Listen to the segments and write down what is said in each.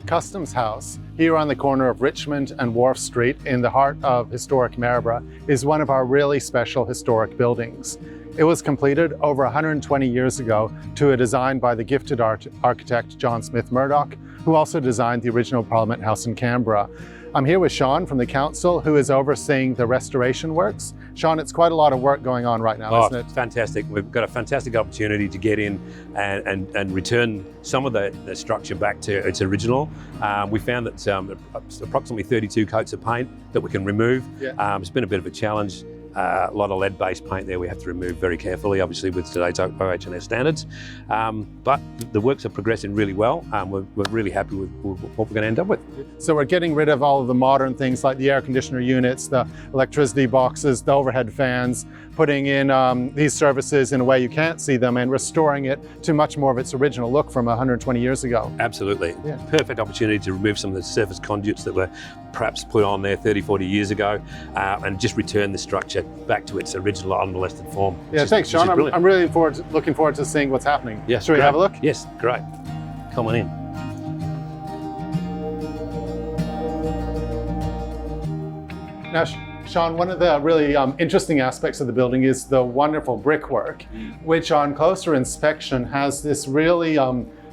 Customs House, here on the corner of Richmond and Wharf Street in the heart of historic Maryborough, is one of our really special historic buildings. It was completed over 120 years ago to a design by the gifted architect John Smith Murdoch, who also designed the original Parliament House in Canberra. I'm here with Sean from the council, who is overseeing the restoration works. Sean, it's quite a lot of work going on right now, isn't it? Fantastic. We've got a fantastic opportunity to get in and return some of the structure back to its original. We found that approximately 32 coats of paint that we can remove. Yeah. It's been a bit of a challenge. A lot of lead-based paint there we have to remove very carefully, obviously with today's OH&S standards. But the works are progressing really well. We're really happy with what we're going to end up with. So we're getting rid of all of the modern things like the air conditioner units, the electricity boxes, the overhead fans, putting in these services in a way you can't see them and restoring it to much more of its original look from 120 years ago. Absolutely. Yeah. Perfect opportunity to remove some of the surface conduits that were perhaps put on there 30, 40 years ago and just return the structure back to its original unmolested form. Yeah, thanks, Sean. I'm really looking forward to seeing what's happening. Yes, Shall we have a look? Yes, great. Come on in. Now, Sean, one of the really interesting aspects of the building is the wonderful brickwork, which on closer inspection has this really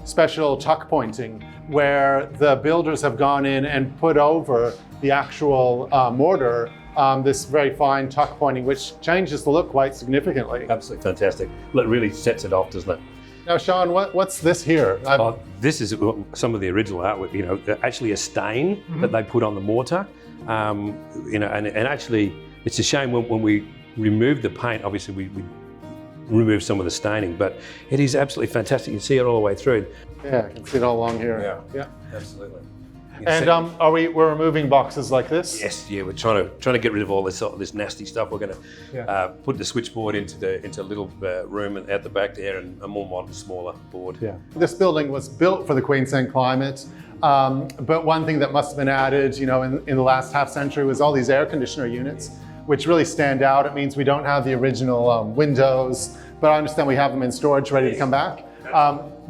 special tuck pointing where the builders have gone in and put over the actual mortar this very fine tuck pointing, which changes the look quite significantly. Absolutely fantastic. It really sets it off, doesn't it? Now, Sean, what's this here? This is some of the original artwork, actually a stain that they put on the mortar. And actually, it's a shame when we remove the paint, obviously we remove some of the staining, but it is absolutely fantastic. You can see it all the way through. Yeah, I can see it all along here. Yeah, absolutely. And we're removing boxes like this? Yes, yeah, we're trying to get rid of all this nasty stuff. We're going to put the switchboard into a little room at the back there, and a more modern, smaller board. Yeah. This building was built for the Queensland climate, but one thing that must have been added, in the last half century was all these air conditioner units, which really stand out. It means we don't have the original windows, but I understand we have them in storage ready to come back.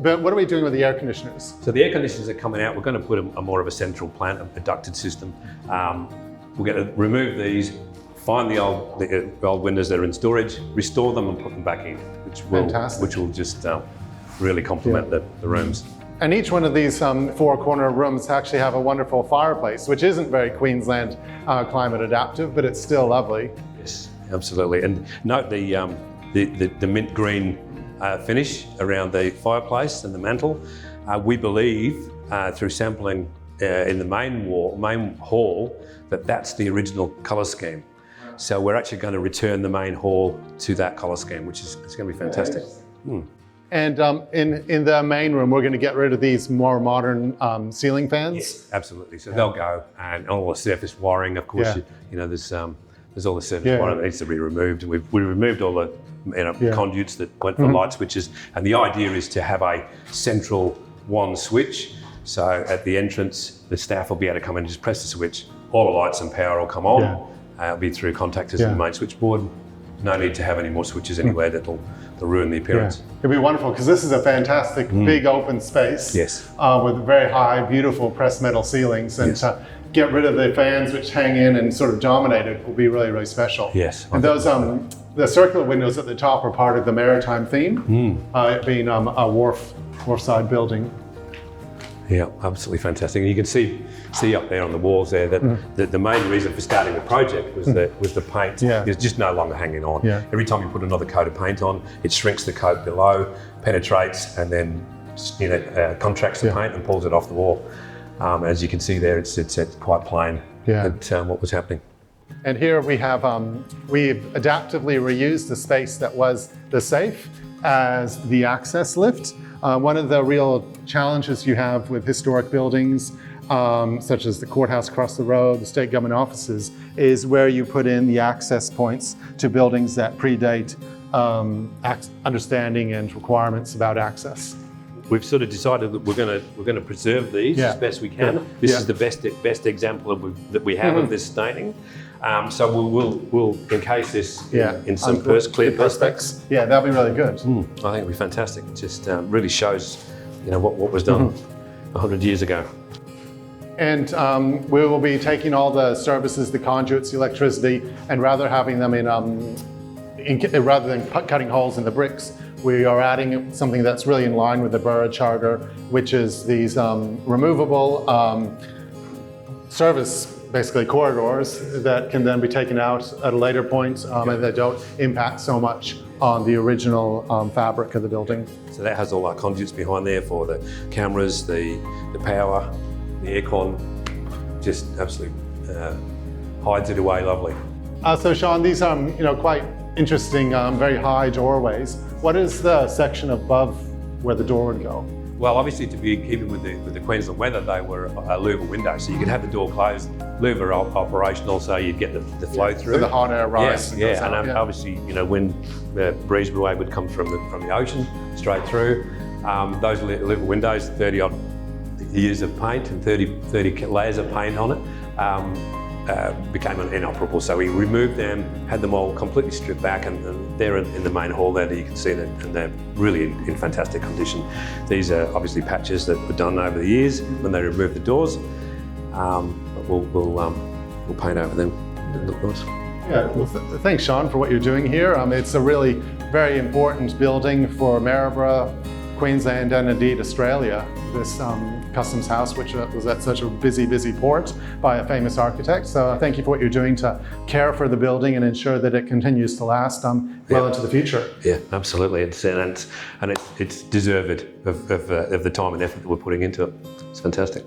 But what are we doing with the air conditioners? So the air conditioners are coming out. We're going to put a more of a central plant, a ducted system. We're going to remove these, find the old windows that are in storage, restore them and put them back in, which will just really complement the rooms. And each one of these four corner rooms actually have a wonderful fireplace, which isn't very Queensland climate adaptive, but it's still lovely. Yes, absolutely. And note the mint green finish around the fireplace and the mantle. We believe through sampling in the main hall that's the original colour scheme. So we're actually going to return the main hall to that colour scheme, which is it's going to be fantastic. And in the main room, we're going to get rid of these more modern ceiling fans? Yes, absolutely. So they'll go, and all the surface wiring, of course, there's all the surface wiring that needs to be removed. We removed all the conduits that went for light switches, and the idea is to have a central one switch. So at the entrance, the staff will be able to come in and just press the switch. All the lights and power will come on. It'll be through contactors in the main switchboard. No need to have any more switches anywhere that'll ruin the appearance. It'd be wonderful because this is a fantastic big open space. Yes. With very high, beautiful pressed metal ceilings, and to get rid of the fans which hang in and sort of dominate it will be really, really special. Yes. And those the circular windows at the top are part of the maritime theme, it being a wharfside building. Yeah, absolutely fantastic. And you can see up there on the walls there that the main reason for starting the project was the paint. It's just no longer hanging on. Every time you put another coat of paint on, it shrinks the coat below, penetrates, and then contracts the paint and pulls it off the wall. As you can see there, it's quite plain what was happening. And here we have we've adaptively reused the space that was the safe as the access lift. One of the real challenges you have with historic buildings, such as the courthouse across the road, the state government offices, is where you put in the access points to buildings that predate understanding and requirements about access. We've sort of decided that we're going to preserve these as best we can. This is the best example that we have of this staining. So we'll encase this in some clear perspex. Yeah, that'll be really good. I think it'll be fantastic. It just really shows, what was done 100 years ago. And we will be taking all the services, the conduits, the electricity, and rather having them rather than cutting holes in the bricks, we are adding something that's really in line with the Borough Charter, which is these removable service, basically corridors that can then be taken out at a later point and that don't impact so much on the original fabric of the building. So that has all our conduits behind there for the cameras, the power, the aircon, just absolutely hides it away lovely. So Sean, these are quite interesting, very high doorways. What is the section above where the door would go? Well, obviously to be keeping with the Queensland weather, they were louver windows, so you could have the door closed, louver operational, so you'd get the flow through. So the hot air rise. Yeah, and obviously, when the breezeway would come from the ocean straight through, those louver windows, 30 odd years of paint and 30 layers of paint on it, became inoperable. So we removed them, had them all completely stripped back, and they're in the main hall there that you can see that, and they're really in fantastic condition. These are obviously patches that were done over the years when they removed the doors, but we'll paint over them. It'll look nice. Yeah, well, thanks Sean for what you're doing here. It's a really very important building for Maryborough, Queensland, and indeed Australia. This Customs House, which was at such a busy port by a famous architect. So thank you for what you're doing to care for the building and ensure that it continues to last well into the future. Yeah, absolutely. It's deserved of the time and effort that we're putting into it. It's fantastic.